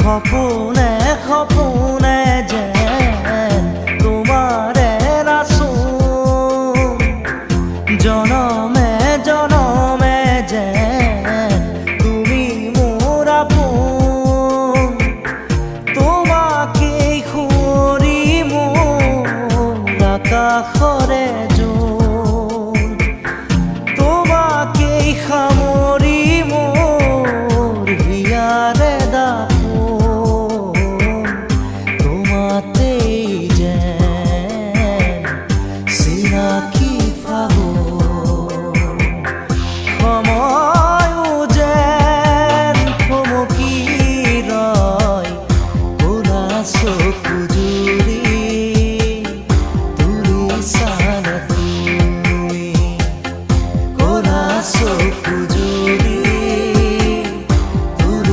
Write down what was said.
খপনে খপনে যেন তোমারে রাসো জনমে জনমে যেন তুমি মোর আপন তোমাকে খুঁড়ি মোর আকাশরে জোন তোমাকে সামৰি মোর হিয়াৰে